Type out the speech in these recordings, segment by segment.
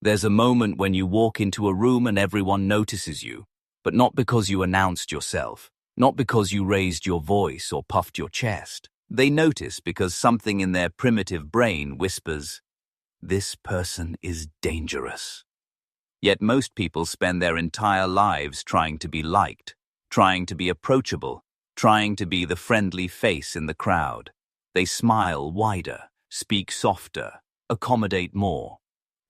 There's a moment when you walk into a room and everyone notices you, but not because you announced yourself, not because you raised your voice or puffed your chest. They notice because something in their primitive brain whispers, "This person is dangerous." Yet most people spend their entire lives trying to be liked, trying to be approachable, trying to be the friendly face in the crowd. They smile wider, speak softer, accommodate more.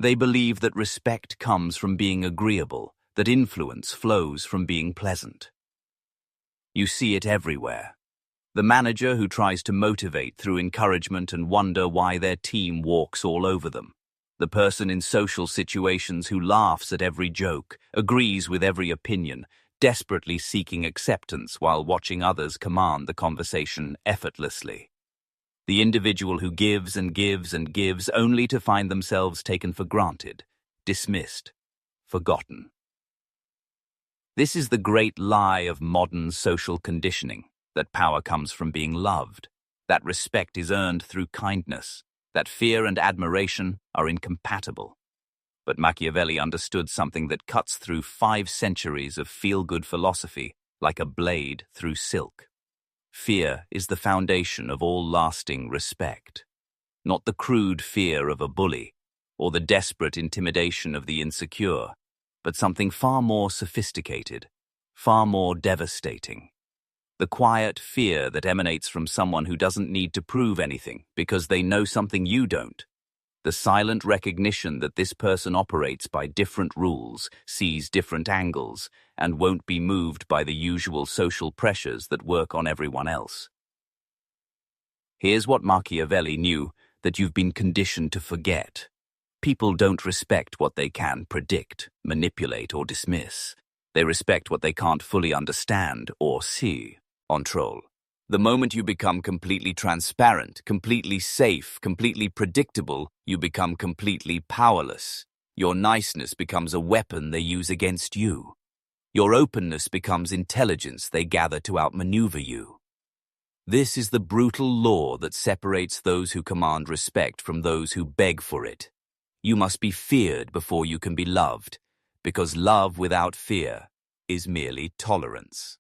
They believe that respect comes from being agreeable, that influence flows from being pleasant. You see it everywhere. The manager who tries to motivate through encouragement and wonder why their team walks all over them. The person in social situations who laughs at every joke, agrees with every opinion, desperately seeking acceptance while watching others command the conversation effortlessly. The individual who gives and gives and gives only to find themselves taken for granted, dismissed, forgotten. This is the great lie of modern social conditioning, that power comes from being loved, that respect is earned through kindness, that fear and admiration are incompatible. But Machiavelli understood something that cuts through 5 centuries of feel-good philosophy like a blade through silk. Fear is the foundation of all lasting respect. Not the crude fear of a bully or the desperate intimidation of the insecure, but something far more sophisticated, far more devastating. The quiet fear that emanates from someone who doesn't need to prove anything because they know something you don't. The silent recognition that this person operates by different rules, sees different angles, and won't be moved by the usual social pressures that work on everyone else. Here's what Machiavelli knew that you've been conditioned to forget. People don't respect what they can predict, manipulate, or dismiss. They respect what they can't fully understand or see. Control. The moment you become completely transparent, completely safe, completely predictable, you become completely powerless. Your niceness becomes a weapon they use against you. Your openness becomes intelligence they gather to outmaneuver you. This is the brutal law that separates those who command respect from those who beg for it. You must be feared before you can be loved, because love without fear is merely tolerance.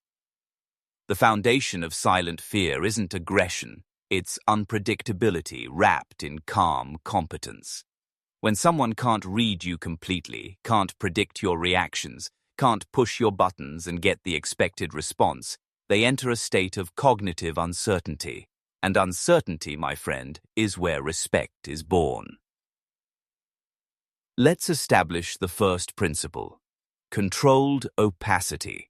The foundation of silent fear isn't aggression, it's unpredictability wrapped in calm competence. When someone can't read you completely, can't predict your reactions, can't push your buttons and get the expected response, they enter a state of cognitive uncertainty. And uncertainty, my friend, is where respect is born. Let's establish the first principle: controlled opacity.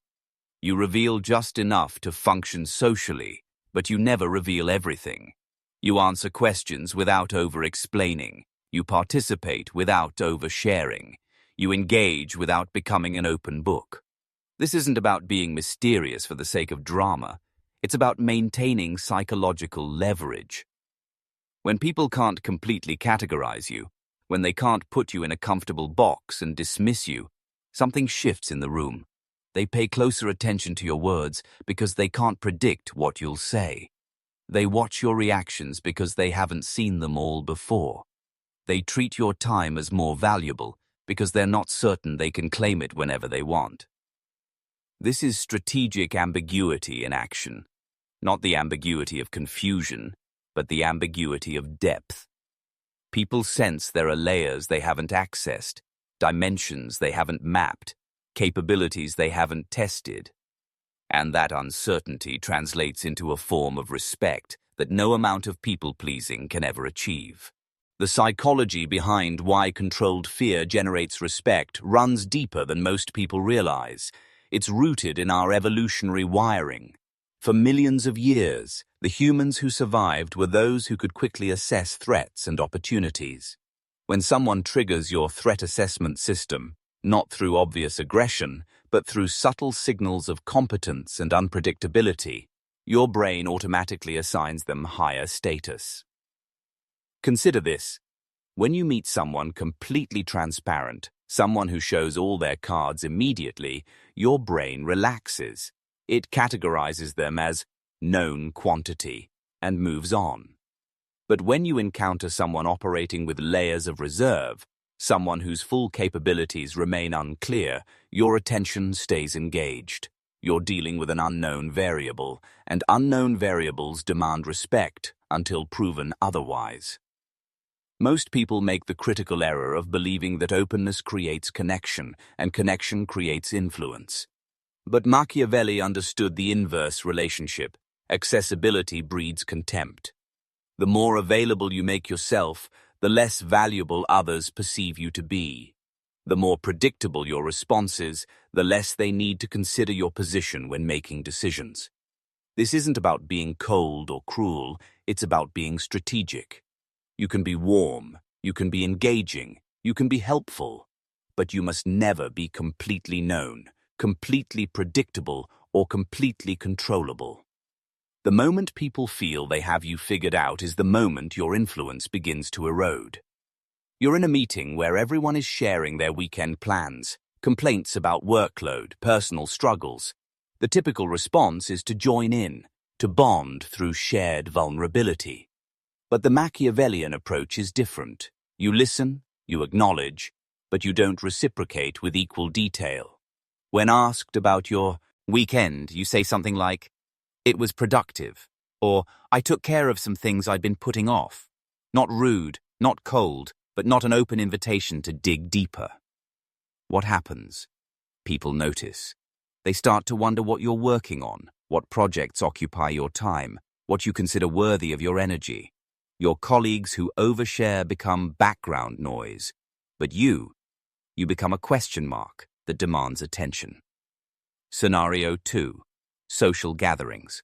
You reveal just enough to function socially, but you never reveal everything. You answer questions without over-explaining. You participate without oversharing. You engage without becoming an open book. This isn't about being mysterious for the sake of drama. It's about maintaining psychological leverage. When people can't completely categorize you, when they can't put you in a comfortable box and dismiss you, something shifts in the room. They pay closer attention to your words because they can't predict what you'll say. They watch your reactions because they haven't seen them all before. They treat your time as more valuable because they're not certain they can claim it whenever they want. This is strategic ambiguity in action. Not the ambiguity of confusion, but the ambiguity of depth. People sense there are layers they haven't accessed, dimensions they haven't mapped, capabilities they haven't tested. And that uncertainty translates into a form of respect that no amount of people-pleasing can ever achieve. The psychology behind why controlled fear generates respect runs deeper than most people realize. It's rooted in our evolutionary wiring. For millions of years, the humans who survived were those who could quickly assess threats and opportunities. When someone triggers your threat assessment system, not through obvious aggression, but through subtle signals of competence and unpredictability, your brain automatically assigns them higher status. Consider this. When you meet someone completely transparent, someone who shows all their cards immediately, your brain relaxes. It categorizes them as known quantity and moves on. But when you encounter someone operating with layers of reserve, someone whose full capabilities remain unclear, your attention stays engaged. You're dealing with an unknown variable, and unknown variables demand respect until proven otherwise. Most people make the critical error of believing that openness creates connection, and connection creates influence. But Machiavelli understood the inverse relationship. Accessibility breeds contempt. The more available you make yourself, the less valuable others perceive you to be. The more predictable your responses, the less they need to consider your position when making decisions. This isn't about being cold or cruel, it's about being strategic. You can be warm, you can be engaging, you can be helpful, but you must never be completely known, completely predictable, or completely controllable. The moment people feel they have you figured out is the moment your influence begins to erode. You're in a meeting where everyone is sharing their weekend plans, complaints about workload, personal struggles. The typical response is to join in, to bond through shared vulnerability. But the Machiavellian approach is different. You listen, you acknowledge, but you don't reciprocate with equal detail. When asked about your weekend, you say something like, "It was productive," or "I took care of some things I'd been putting off." Not rude, not cold, but not an open invitation to dig deeper. What happens? People notice. They start to wonder what you're working on, what projects occupy your time, what you consider worthy of your energy. Your colleagues who overshare become background noise, but you become a question mark that demands attention. Scenario 2. Social gatherings.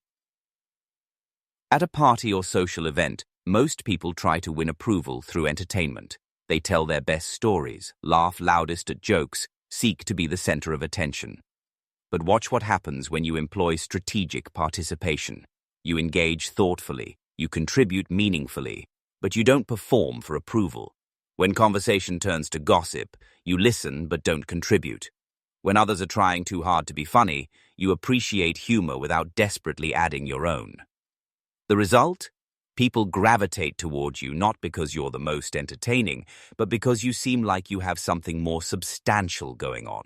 At a party or social event, most people try to win approval through entertainment. They tell their best stories, laugh loudest at jokes, seek to be the center of attention. But watch what happens when you employ strategic participation. You engage thoughtfully, you contribute meaningfully, but you don't perform for approval. When conversation turns to gossip, you listen but don't contribute. When others are trying too hard to be funny, you appreciate humor without desperately adding your own. The result? People gravitate towards you not because you're the most entertaining, but because you seem like you have something more substantial going on.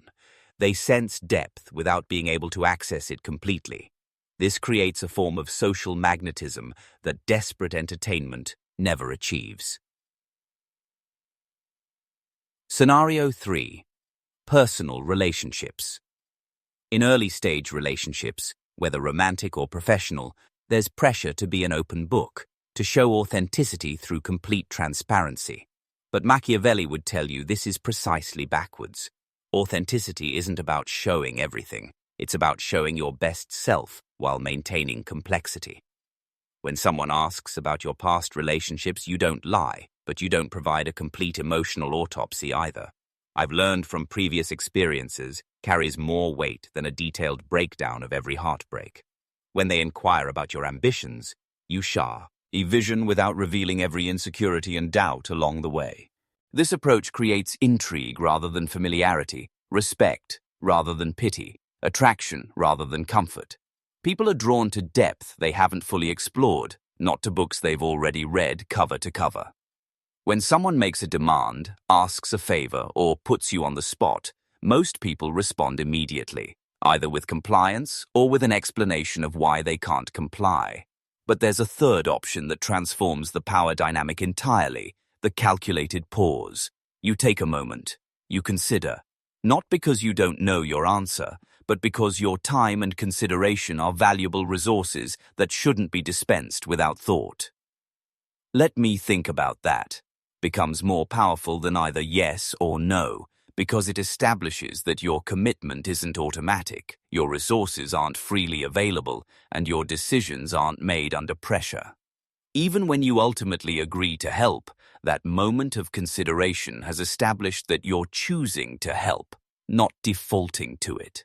They sense depth without being able to access it completely. This creates a form of social magnetism that desperate entertainment never achieves. Scenario 3. Personal relationships. In early-stage relationships, whether romantic or professional, there's pressure to be an open book, to show authenticity through complete transparency. But Machiavelli would tell you this is precisely backwards. Authenticity isn't about showing everything. It's about showing your best self while maintaining complexity. When someone asks about your past relationships, you don't lie, but you don't provide a complete emotional autopsy either. I've learned from previous experiences carries more weight than a detailed breakdown of every heartbreak. When they inquire about your ambitions, you a vision without revealing every insecurity and doubt along the way. This approach creates intrigue rather than familiarity, respect rather than pity, attraction rather than comfort. People are drawn to depth they haven't fully explored, not to books they've already read cover to cover. When someone makes a demand, asks a favor, or puts you on the spot, most people respond immediately, either with compliance or with an explanation of why they can't comply. But there's a third option that transforms the power dynamic entirely, the calculated pause. You take a moment. You consider. Not because you don't know your answer, but because your time and consideration are valuable resources that shouldn't be dispensed without thought. "Let me think about that" becomes more powerful than either yes or no, because it establishes that your commitment isn't automatic, your resources aren't freely available, and your decisions aren't made under pressure. Even when you ultimately agree to help, that moment of consideration has established that you're choosing to help, not defaulting to it.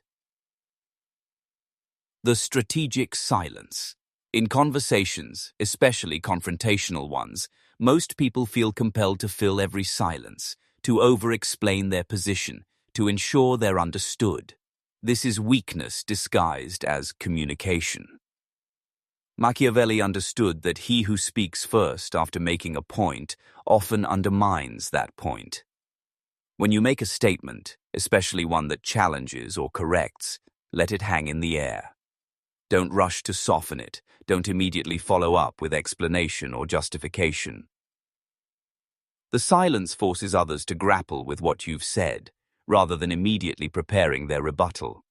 The strategic silence. In conversations, especially confrontational ones, most people feel compelled to fill every silence, to over-explain their position, to ensure they're understood. This is weakness disguised as communication. Machiavelli understood that he who speaks first after making a point often undermines that point. When you make a statement, especially one that challenges or corrects, let it hang in the air. Don't rush to soften it. Don't immediately follow up with explanation or justification. The silence forces others to grapple with what you've said, rather than immediately preparing their rebuttal.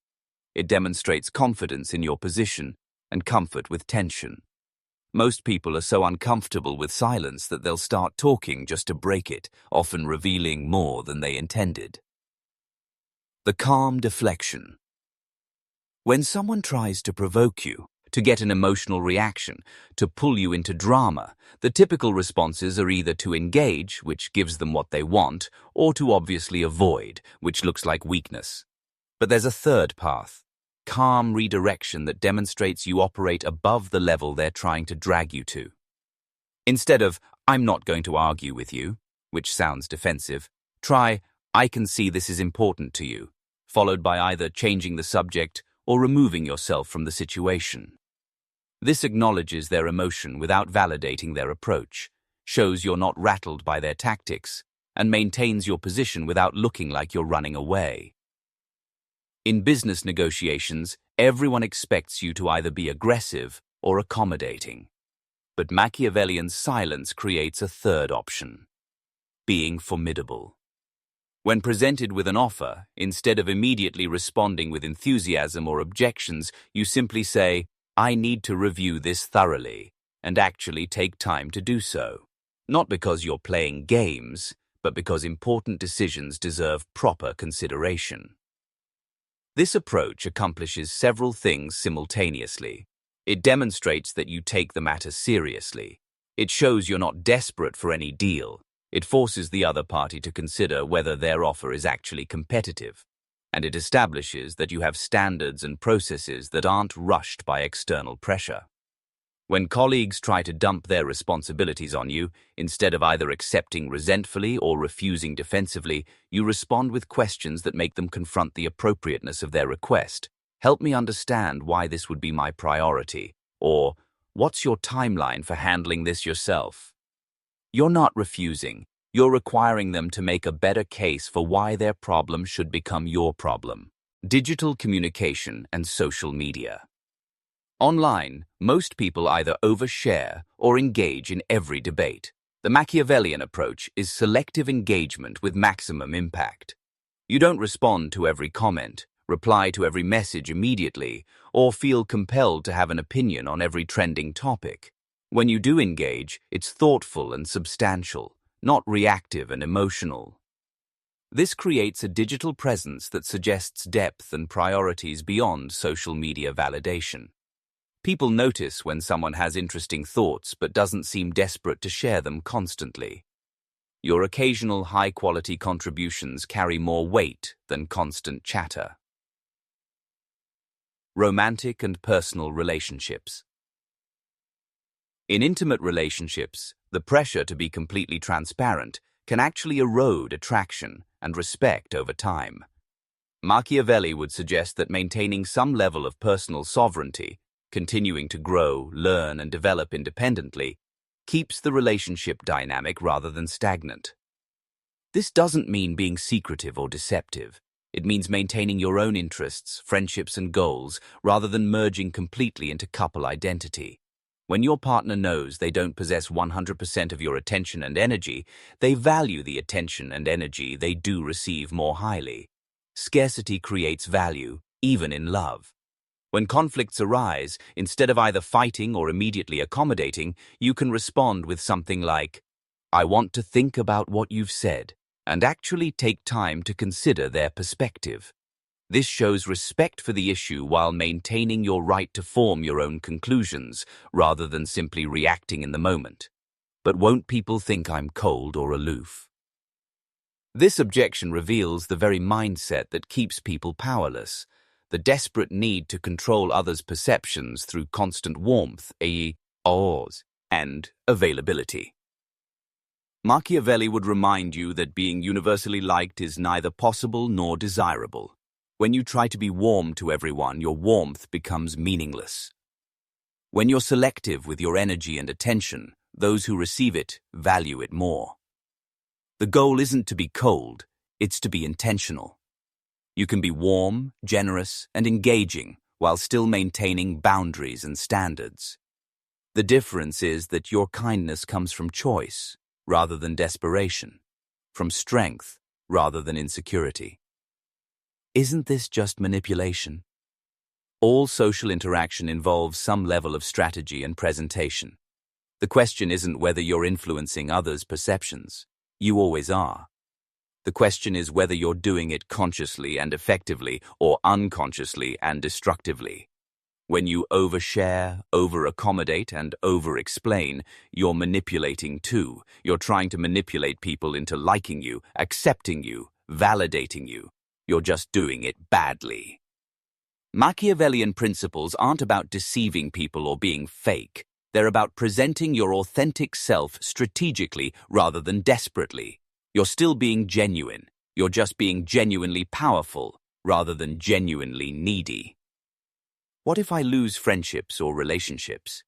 It demonstrates confidence in your position and comfort with tension. Most people are so uncomfortable with silence that they'll start talking just to break it, often revealing more than they intended. The calm deflection. When someone tries to provoke you, to get an emotional reaction, to pull you into drama, the typical responses are either to engage, which gives them what they want, or to obviously avoid, which looks like weakness. But there's a third path. Calm redirection that demonstrates you operate above the level they're trying to drag you to. Instead of, "I'm not going to argue with you," which sounds defensive, try, "I can see this is important to you," followed by either changing the subject or removing yourself from the situation. This acknowledges their emotion without validating their approach, shows you're not rattled by their tactics, and maintains your position without looking like you're running away. In business negotiations, everyone expects you to either be aggressive or accommodating. But Machiavellian silence creates a third option: being formidable. When presented with an offer, instead of immediately responding with enthusiasm or objections, you simply say, "I need to review this thoroughly," and actually take time to do so. Not because you're playing games, but because important decisions deserve proper consideration. This approach accomplishes several things simultaneously. It demonstrates that you take the matter seriously. It shows you're not desperate for any deal. It forces the other party to consider whether their offer is actually competitive. And it establishes that you have standards and processes that aren't rushed by external pressure. When colleagues try to dump their responsibilities on you, instead of either accepting resentfully or refusing defensively, you respond with questions that make them confront the appropriateness of their request. "Help me understand why this would be my priority," or "What's your timeline for handling this yourself?" You're not refusing. You're requiring them to make a better case for why their problem should become your problem. Digital communication and social media. Online, most people either overshare or engage in every debate. The Machiavellian approach is selective engagement with maximum impact. You don't respond to every comment, reply to every message immediately, or feel compelled to have an opinion on every trending topic. When you do engage, it's thoughtful and substantial, not reactive and emotional. This creates a digital presence that suggests depth and priorities beyond social media validation. People notice when someone has interesting thoughts but doesn't seem desperate to share them constantly. Your occasional high-quality contributions carry more weight than constant chatter. Romantic and personal relationships. In intimate relationships, the pressure to be completely transparent can actually erode attraction and respect over time. Machiavelli would suggest that maintaining some level of personal sovereignty, continuing to grow, learn, and develop independently, keeps the relationship dynamic rather than stagnant. This doesn't mean being secretive or deceptive. It means maintaining your own interests, friendships, and goals rather than merging completely into couple identity. When your partner knows they don't possess 100% of your attention and energy, they value the attention and energy they do receive more highly. Scarcity creates value, even in love. When conflicts arise, instead of either fighting or immediately accommodating, you can respond with something like, "I want to think about what you've said, and actually take time to consider their perspective." This shows respect for the issue while maintaining your right to form your own conclusions, rather than simply reacting in the moment. But won't people think I'm cold or aloof? This objection reveals the very mindset that keeps people powerless. The desperate need to control others' perceptions through constant warmth, i.e., ours, and availability. Machiavelli would remind you that being universally liked is neither possible nor desirable. When you try to be warm to everyone, your warmth becomes meaningless. When you're selective with your energy and attention, those who receive it value it more. The goal isn't to be cold, It's to be intentional. You can be warm, generous, and engaging while still maintaining boundaries and standards. The difference is that your kindness comes from choice rather than desperation, from strength rather than insecurity. Isn't this just manipulation? All social interaction involves some level of strategy and presentation. The question isn't whether you're influencing others' perceptions. You always are. The question is whether you're doing it consciously and effectively or unconsciously and destructively. When you overshare, over-accommodate, and over-explain, you're manipulating too. You're trying to manipulate people into liking you, accepting you, validating you. You're just doing it badly. Machiavellian principles aren't about deceiving people or being fake. They're about presenting your authentic self strategically rather than desperately. You're still being genuine. You're just being genuinely powerful rather than genuinely needy. What if I lose friendships or relationships?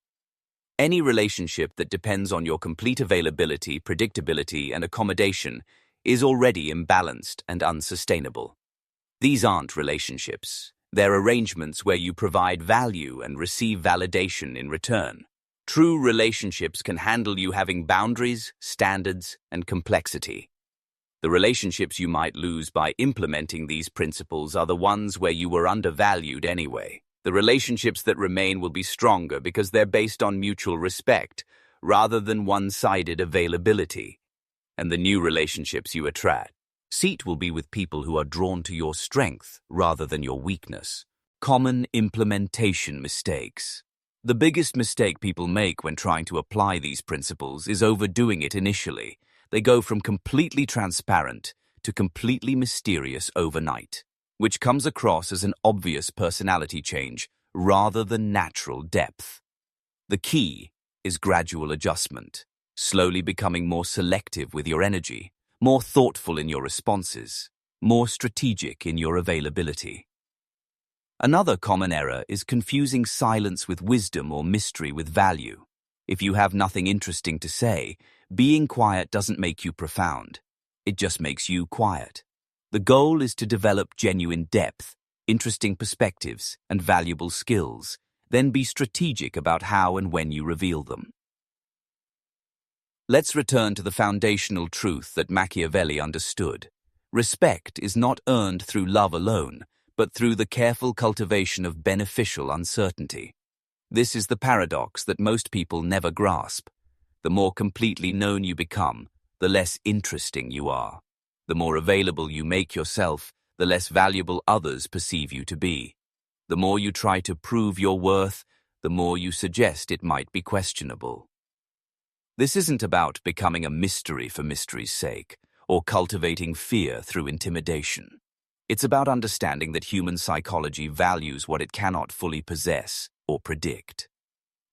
Any relationship that depends on your complete availability, predictability, and accommodation is already imbalanced and unsustainable. These aren't relationships. They're arrangements where you provide value and receive validation in return. True relationships can handle you having boundaries, standards, and complexity. The relationships you might lose by implementing these principles are the ones where you were undervalued anyway. The relationships that remain will be stronger because they're based on mutual respect rather than one-sided availability. And the new relationships you attract will be with people who are drawn to your strength rather than your weakness. Common implementation mistakes. The biggest mistake people make when trying to apply these principles is overdoing it initially. They go from completely transparent to completely mysterious overnight, which comes across as an obvious personality change rather than natural depth. The key is gradual adjustment, slowly becoming more selective with your energy, more thoughtful in your responses, more strategic in your availability. Another common error is confusing silence with wisdom or mystery with value. If you have nothing interesting to say, being quiet doesn't make you profound. It just makes you quiet. The goal is to develop genuine depth, interesting perspectives, and valuable skills, then be strategic about how and when you reveal them. Let's return to the foundational truth that Machiavelli understood. Respect is not earned through love alone, but through the careful cultivation of beneficial uncertainty. This is the paradox that most people never grasp. The more completely known you become, the less interesting you are. The more available you make yourself, the less valuable others perceive you to be. The more you try to prove your worth, the more you suggest it might be questionable. This isn't about becoming a mystery for mystery's sake, or cultivating fear through intimidation. It's about understanding that human psychology values what it cannot fully possess or predict.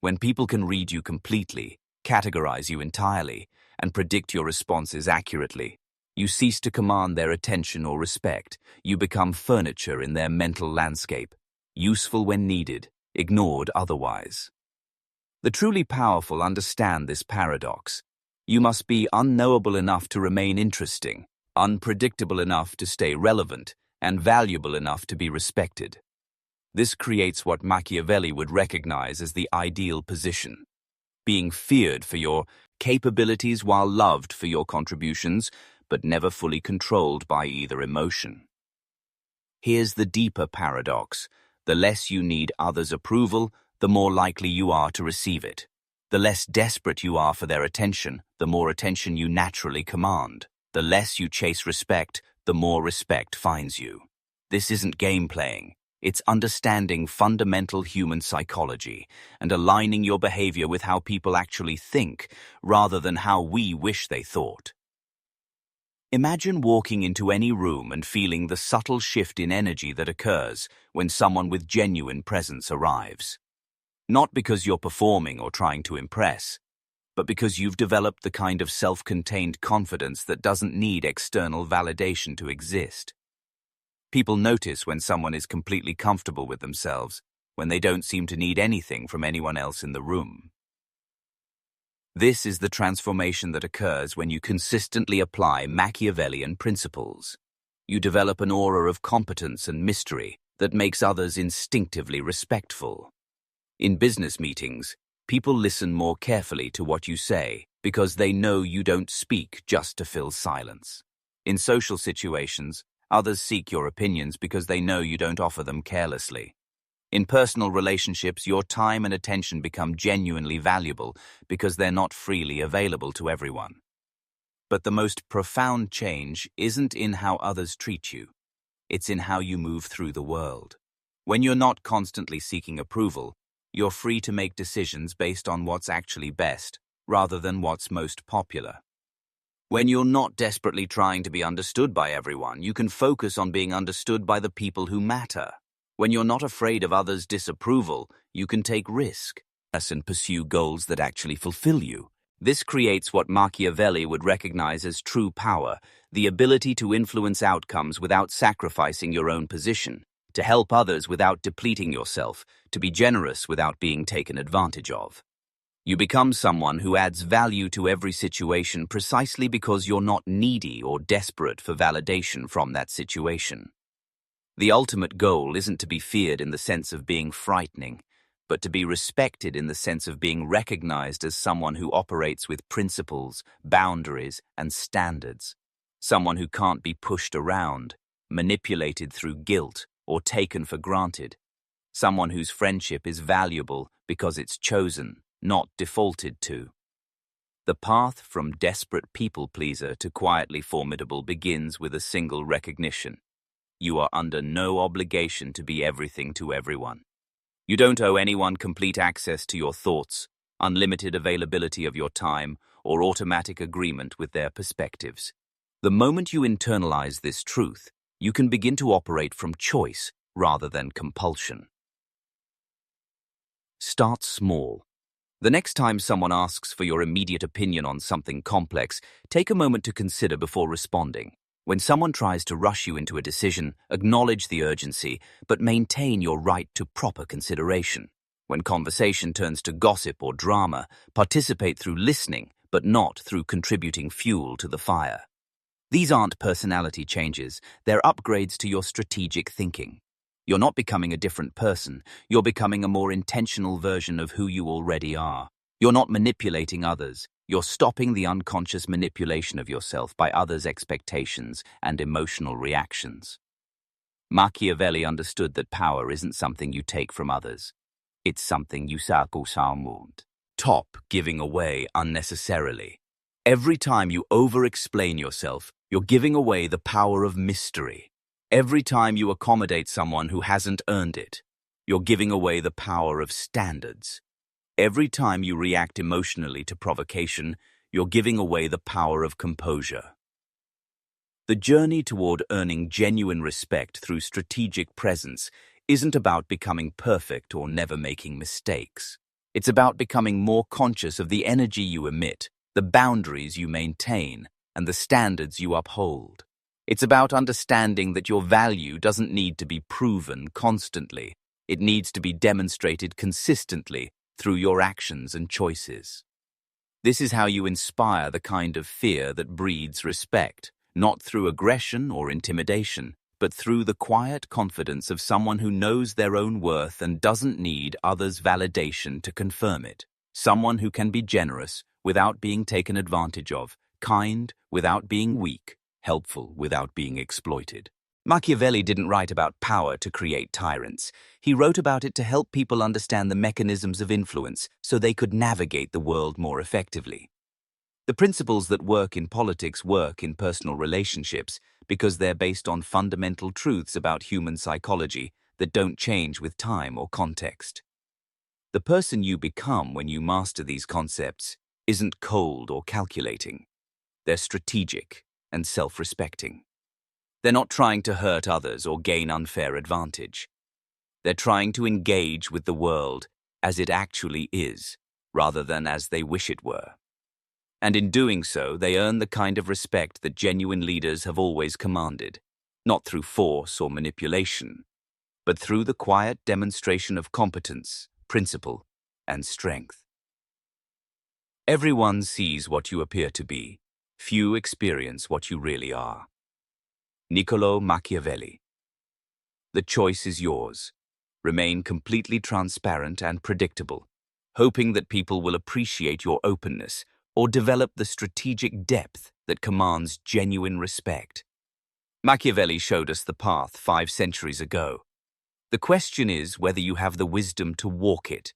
When people can read you completely, categorize you entirely, and predict your responses accurately, you cease to command their attention or respect. You become furniture in their mental landscape, useful when needed, ignored otherwise. The truly powerful understand this paradox. You must be unknowable enough to remain interesting, unpredictable enough to stay relevant, and valuable enough to be respected. This creates what Machiavelli would recognize as the ideal position. Being feared for your capabilities while loved for your contributions, but never fully controlled by either emotion. Here's the deeper paradox. The less you need others' approval, the more likely you are to receive it. The less desperate you are for their attention, the more attention you naturally command. The less you chase respect, the more respect finds you. This isn't game playing. It's understanding fundamental human psychology and aligning your behavior with how people actually think rather than how we wish they thought. Imagine walking into any room and feeling the subtle shift in energy that occurs when someone with genuine presence arrives. Not because you're performing or trying to impress, but because you've developed the kind of self-contained confidence that doesn't need external validation to exist. People notice when someone is completely comfortable with themselves, when they don't seem to need anything from anyone else in the room. This is the transformation that occurs when you consistently apply Machiavellian principles. You develop an aura of competence and mystery that makes others instinctively respectful. In business meetings, people listen more carefully to what you say because they know you don't speak just to fill silence. In social situations, others seek your opinions because they know you don't offer them carelessly. In personal relationships, your time and attention become genuinely valuable because they're not freely available to everyone. But the most profound change isn't in how others treat you. It's in how you move through the world. When you're not constantly seeking approval, you're free to make decisions based on what's actually best, rather than what's most popular. When you're not desperately trying to be understood by everyone, you can focus on being understood by the people who matter. When you're not afraid of others' disapproval, you can take risk and pursue goals that actually fulfill you. This creates what Machiavelli would recognize as true power, the ability to influence outcomes without sacrificing your own position, to help others without depleting yourself, to be generous without being taken advantage of. You become someone who adds value to every situation precisely because you're not needy or desperate for validation from that situation. The ultimate goal isn't to be feared in the sense of being frightening, but to be respected in the sense of being recognized as someone who operates with principles, boundaries, and standards. Someone who can't be pushed around, manipulated through guilt, or taken for granted. Someone whose friendship is valuable because it's chosen, not defaulted to. The path from desperate people-pleaser to quietly formidable begins with a single recognition. You are under no obligation to be everything to everyone. You don't owe anyone complete access to your thoughts, unlimited availability of your time, or automatic agreement with their perspectives. The moment you internalize this truth, you can begin to operate from choice rather than compulsion. Start small. The next time someone asks for your immediate opinion on something complex, take a moment to consider before responding. When someone tries to rush you into a decision, acknowledge the urgency, but maintain your right to proper consideration. When conversation turns to gossip or drama, participate through listening, but not through contributing fuel to the fire. These aren't personality changes, they're upgrades to your strategic thinking. You're not becoming a different person, you're becoming a more intentional version of who you already are. You're not manipulating others. You're stopping the unconscious manipulation of yourself by others' expectations and emotional reactions. Machiavelli understood that power isn't something you take from others. It's something you stop giving away unnecessarily. Every time you over-explain yourself, you're giving away the power of mystery. Every time you accommodate someone who hasn't earned it, you're giving away the power of standards. Every time you react emotionally to provocation, you're giving away the power of composure. The journey toward earning genuine respect through strategic presence isn't about becoming perfect or never making mistakes. It's about becoming more conscious of the energy you emit, the boundaries you maintain, and the standards you uphold. It's about understanding that your value doesn't need to be proven constantly. It needs to be demonstrated consistently through your actions and choices. This is how you inspire the kind of fear that breeds respect, not through aggression or intimidation, but through the quiet confidence of someone who knows their own worth and doesn't need others' validation to confirm it. Someone who can be generous without being taken advantage of, kind without being weak, helpful without being exploited. Machiavelli didn't write about power to create tyrants. He wrote about it to help people understand the mechanisms of influence so they could navigate the world more effectively. The principles that work in politics work in personal relationships because they're based on fundamental truths about human psychology that don't change with time or context. The person you become when you master these concepts isn't cold or calculating. They're strategic and self-respecting. They're not trying to hurt others or gain unfair advantage. They're trying to engage with the world as it actually is, rather than as they wish it were. And in doing so, they earn the kind of respect that genuine leaders have always commanded, not through force or manipulation, but through the quiet demonstration of competence, principle, and strength. Everyone sees what you appear to be. Few experience what you really are. Niccolo Machiavelli. The choice is yours. Remain completely transparent and predictable, hoping that people will appreciate your openness or develop the strategic depth that commands genuine respect. Machiavelli showed us the path 5 centuries ago. The question is whether you have the wisdom to walk it,